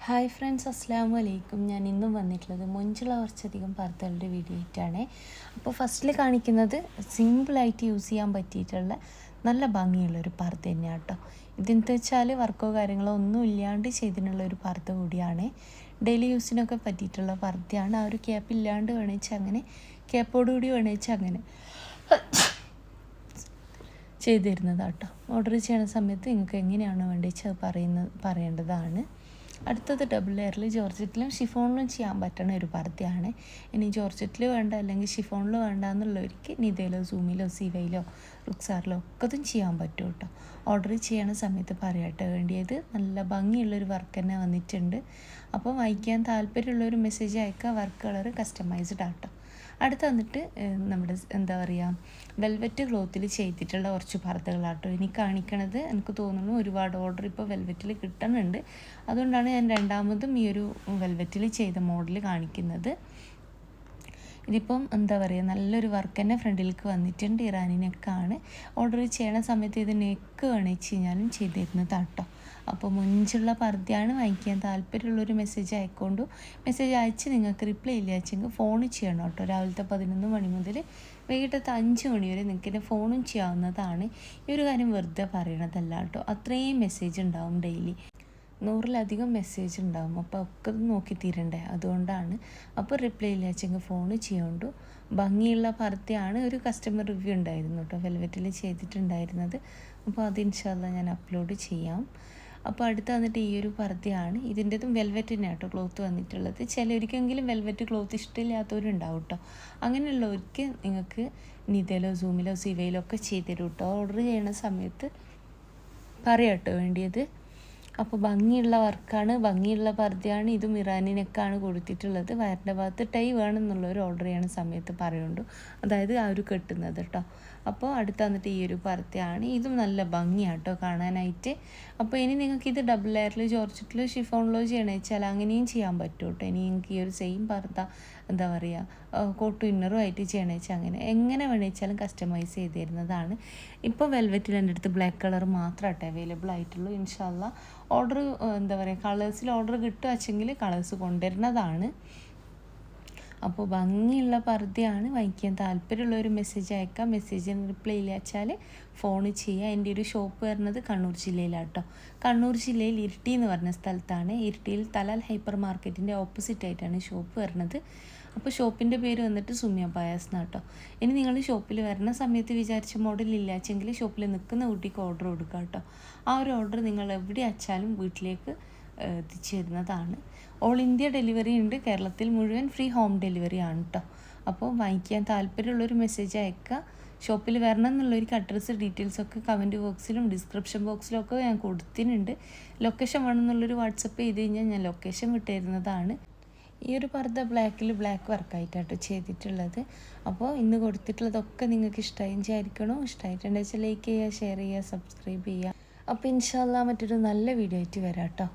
Hi friends, അസ്സലാമു അലൈക്കും. ഞാൻ ഇന്നും വന്നിട്ടുള്ളത് മൊഞ്ചുള്ള കുറച്ചധികം പർദ്ദകളുടെ വീഡിയോ ആയിട്ടാണ്. അപ്പോൾ ഫസ്റ്റിൽ കാണിക്കുന്നത് സിമ്പിളായിട്ട് യൂസ് ചെയ്യാൻ പറ്റിയിട്ടുള്ള നല്ല ഭംഗിയുള്ളൊരു പർദ്ദ തന്നെയാണ് കേട്ടോ. ഇതെന്താ വെച്ചാൽ വർക്കോ കാര്യങ്ങളോ ഒന്നും ഇല്ലാണ്ട് ചെയ്തിട്ടുള്ളൊരു പർദ്ദ കൂടിയാണ്. ഡെയിലി യൂസിനൊക്കെ പറ്റിയിട്ടുള്ള പർദ്ദയാണ്. ആ ഒരു ക്യാപ്പ് ഇല്ലാണ്ട് വേണിച്ച് അങ്ങനെ, ക്യാപ്പോടുകൂടി വേണിച്ച് അങ്ങനെ ചെയ്തു തരുന്നതാണ് കേട്ടോ. ഓർഡർ ചെയ്യുന്ന സമയത്ത് നിങ്ങൾക്ക് എങ്ങനെയാണ് വേണ്ടിച്ച് പറയേണ്ടതാണ്. അടുത്തത് ഡബിൾ ലെയറിൽ ജോർജറ്റിലും ഷിഫോണിലും ചെയ്യാൻ പറ്റുന്ന ഒരു പർദ്ദയാണ്. ഇനി ജോർജറ്റിൽ വേണ്ട അല്ലെങ്കിൽ ഷിഫോണിൽ വേണ്ട എന്നുള്ളവർക്ക് നിതയിലോ സൂമിലോ സിവയിലോ റുക്സാറിലോ ഒക്കെ അതും ചെയ്യാൻ പറ്റും കേട്ടോ. ഓർഡർ ചെയ്യണ സമയത്ത് പറയട്ടെ വേണ്ടിയത്. നല്ല ഭംഗിയുള്ളൊരു വർക്ക് തന്നെ വന്നിട്ടുണ്ട്. അപ്പോൾ വായിക്കാൻ താല്പര്യമുള്ളൊരു മെസ്സേജ് അയക്കുക. വർക്ക് കളർ കസ്റ്റമൈസ്ഡ് ആട്ടോ. അടുത്ത് വന്നിട്ട് നമ്മുടെ എന്താ പറയുക, വെൽവെറ്റ് ക്ലോത്തിൽ ചെയ്തിട്ടുള്ള കുറച്ച് പർദ്ദകളാട്ടോ ഇനി കാണിക്കണത്. എനിക്ക് തോന്നുന്നു ഒരുപാട് ഓർഡർ ഇപ്പോൾ വെൽവെറ്റിൽ കിട്ടുന്നുണ്ട്. അതുകൊണ്ടാണ് ഞാൻ രണ്ടാമതും ഈ ഒരു വെൽവെറ്റിൽ ചെയ്ത മോഡൽ കാണിക്കുന്നത്. ഇതിപ്പം എന്താ പറയുക, നല്ലൊരു വർക്ക് തന്നെ ഫ്രണ്ടിലേക്ക് വന്നിട്ടുണ്ട്. ഇറാനി നെക്കാണ്. ഓർഡർ ചെയ്യണ സമയത്ത് ഇത് നെക്ക് വേണിച്ച് കഴിഞ്ഞാലും ചെയ്തിരുന്നതാട്ടോ. അപ്പോൾ മുഞ്ചുള്ള പർദ്ദയാണ്. വാങ്ങിക്കാൻ താല്പര്യമുള്ളൊരു മെസ്സേജ് അയക്കൊണ്ടു. മെസ്സേജ് അയച്ച് നിങ്ങൾക്ക് റിപ്ലൈ ഇല്ല വെച്ചെങ്കിൽ ഫോൺ ചെയ്യണം കേട്ടോ. രാവിലത്തെ 11 മണി മുതൽ വൈകിട്ടത്തെ 5 മണി വരെ നിങ്ങൾക്ക് എന്നെ ഫോണും ചെയ്യാവുന്നതാണ്. ഈ ഒരു കാര്യം വെറുതെ പറയണതല്ല കേട്ടോ. അത്രയും മെസ്സേജ് ഉണ്ടാവും ഡെയിലി. 100-ലധികം മെസ്സേജ് ഉണ്ടാവും. അപ്പോൾ ഒക്കെ നോക്കി തീരണ്ടേ, അതുകൊണ്ടാണ്. അപ്പോൾ റിപ്ലൈ ഇല്ല വെച്ചെങ്കിൽ ഫോൺ ചെയ്യോണ്ടു. ഭംഗിയുള്ള പർദ്ദയാണ്. ഒരു കസ്റ്റമർ റിവ്യൂ ഉണ്ടായിരുന്നു കേട്ടോ വെൽവെറ്റിൽ ചെയ്തിട്ടുണ്ടായിരുന്നത്. അപ്പോൾ അത് ഇൻഷാ അല്ലാഹ് ഞാൻ അപ്ലോഡ് ചെയ്യാം. അപ്പോൾ അടുത്ത് വന്നിട്ട് ഈ ഒരു പർദ്ദയാണ്. ഇതിൻ്റെതും വെൽവെറ്റ് തന്നെ കേട്ടോ ക്ലോത്ത് വന്നിട്ടുള്ളത്. ചിലർക്കെങ്കിലും വെൽവെറ്റ് ക്ലോത്ത് ഇഷ്ടമില്ലാത്തവരുണ്ടാവും കേട്ടോ. അങ്ങനെയുള്ളവർക്ക് നിങ്ങൾക്ക് നിതയിലോ സൂമിലോ സിവയിലോ ഒക്കെ ചെയ്തുതരും കേട്ടോ. ഓർഡർ ചെയ്യണ സമയത്ത് പറയാം കേട്ടോ വേണ്ടിയത്. അപ്പോൾ ഭംഗിയുള്ള വർക്കാണ്, ഭംഗിയുള്ള പർദ്ദയാണ്. ഇതും ഇറാനി നെക്കാണ് കൊടുത്തിട്ടുള്ളത്. വയറിൻ്റെ ഭാഗത്ത് ടൈ വേണമെന്നുള്ളവർ ഓർഡർ ചെയ്യണ സമയത്ത് പറയുന്നുണ്ട്, അതായത് ആ ഒരു കെട്ടുന്നത് കേട്ടോ. അപ്പോൾ അടുത്ത് വന്നിട്ട് ഈ ഒരു പർദ്ദയാണ്. ഇതും നല്ല ഭംഗിയാണ് കേട്ടോ കാണാനായിട്ട്. അപ്പോൾ ഇനി നിങ്ങൾക്ക് ഇത് ഡബിൾ ലെയറിൽ ജോർജറ്റിലോ ഷിഫോണിലോ ചെയ്യണമെന്ന് വെച്ചാൽ അങ്ങനെയും ചെയ്യാൻ പറ്റും കേട്ടോ. ഇനി നിങ്ങൾക്ക് ഈ ഒരു സെയിം പർദ്ദ എന്താ പറയുക കോട്ടും ഇന്നറും ആയിട്ട് ചെയ്യണമെന്ന് വെച്ചാൽ അങ്ങനെ എങ്ങനെ വേണമെച്ചാലും കസ്റ്റമൈസ് ചെയ്ത് തരുന്നതാണ്. ഇപ്പോൾ വെൽവെറ്റിൽ എൻ്റെ അടുത്ത് ബ്ലാക്ക് കളർ മാത്രമായിട്ട് അവൈലബിൾ ആയിട്ടുള്ളൂ. ഇൻഷാ അല്ലാഹ് ഓർഡർ എന്താ പറയുക കളേഴ്സിൽ ഓർഡർ കിട്ടുകയെങ്കിൽ കളേഴ്സ് കൊണ്ടുവരുന്നതാണ്. അപ്പോൾ ഭംഗിയുള്ള പർദ്ദയാണ്. വാങ്ങിക്കാൻ താല്പര്യമുള്ളൊരു മെസ്സേജ് അയക്കാം. മെസ്സേജിന് റിപ്ലൈ ഇല്ല വെച്ചാൽ ഫോൺ ചെയ്യുക. എൻ്റെ ഒരു ഷോപ്പ് വരുന്നത് കണ്ണൂർ ജില്ലയിലാണ് കേട്ടോ. കണ്ണൂർ ജില്ലയിൽ ഇരിട്ടി എന്ന് പറഞ്ഞ സ്ഥലത്താണ്. ഇരിട്ടിയിൽ തലാൽ ഹൈപ്പർ മാർക്കറ്റിൻ്റെ ഓപ്പോസിറ്റ് ആയിട്ടാണ് ഷോപ്പ് വരുന്നത്. അപ്പോൾ ഷോപ്പിൻ്റെ പേര് വന്നിട്ട് സുമിയ പായാസ് എന്നാട്ടോ. ഇനി നിങ്ങൾ ഷോപ്പിൽ വരുന്ന സമയത്ത് വിചാരിച്ച മോഡൽ ഇല്ലാച്ചെങ്കിൽ ഷോപ്പിൽ നിൽക്കുന്ന കുട്ടിക്ക് ഓർഡർ കൊടുക്കുക കേട്ടോ. ആ ഒരു ഓർഡർ നിങ്ങൾ എവിടെ അയച്ചാലും വീട്ടിലേക്ക് എത്തിച്ചു തരുന്നതാണ്. ഓൾ ഇന്ത്യ ഡെലിവറി ഉണ്ട്. കേരളത്തിൽ മുഴുവൻ ഫ്രീ ഹോം ഡെലിവറി ആണ് കേട്ടോ. അപ്പോൾ വാങ്ങിക്കാൻ താല്പര്യമുള്ളൊരു മെസ്സേജ് അയക്കുക. ഷോപ്പിൽ വരണം എന്നുള്ളവർക്ക് അഡ്രസ്സ് ഡീറ്റെയിൽസൊക്കെ കമൻറ്റ് ബോക്സിലും ഡിസ്ക്രിപ്ഷൻ ബോക്സിലും ഒക്കെ ഞാൻ കൊടുത്തിട്ടുണ്ട്. ലൊക്കേഷൻ വേണമെന്നുള്ളൊരു വാട്സപ്പ് ചെയ്ത് കഴിഞ്ഞാൽ ഞാൻ ലൊക്കേഷൻ വിട്ടുതരുന്നതാണ്. ഈ ഒരു പർദ്ദ ബ്ലാക്കിൽ ബ്ലാക്ക് വർക്കായിട്ടാട്ടോ ചെയ്തിട്ടുള്ളത്. അപ്പോൾ ഇന്ന് കൊടുത്തിട്ടുള്ളതൊക്കെ നിങ്ങൾക്ക് ഇഷ്ടമായി വിചാരിക്കണോ? ഇഷ്ടമായിട്ടുണ്ടെങ്കിൽ ലൈക്ക് ചെയ്യുക, ഷെയർ ചെയ്യുക, സബ്സ്ക്രൈബ് ചെയ്യുക. അപ്പോൾ ഇൻഷാ അല്ലാഹ് മറ്റൊരു നല്ല വീഡിയോ ആയിട്ട് വരാം കേട്ടോ.